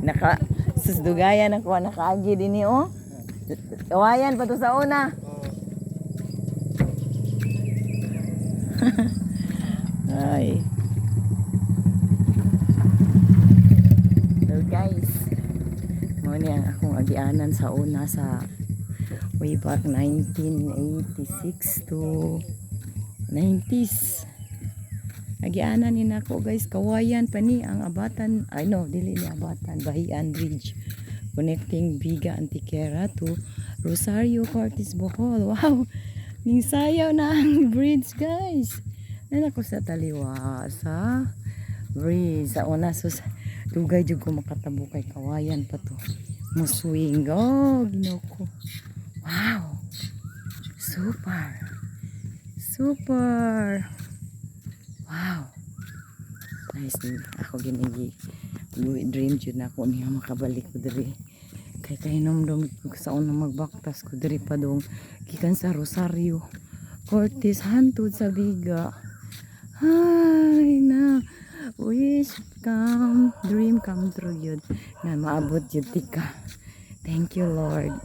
Naka susdugayan ako nakaagi dinhi oh. Kawayan pa to sa una. Ay. So guys, mo ni ang akong agianan sa una sa way back 1986 to 90s. Agianan ni nako guys, kawayan pa ni ang Abatan, ay no, dili ni Abatan, Bahian Bridge connecting Biga Antiquera to Rosario Cortes Bohol. Wow, ning sayaw na ang bridge guys. Nako sa taliwa sa bridge sa una sus dugay jud ko makatabo kay kawayan pa to. Muswing oh, ginoko. Wow. Super. Super. Wow. Nice din. Ako ginigi. Dream jud na ako niya makabalik ko diri. Kay kainom ko sa unang magbaktas ko diri pa dong gikan sa Rosario Cortes hantod sa Biga. Ay na. Wish come, dream come true yun. Na maabot yun tika. Thank you Lord.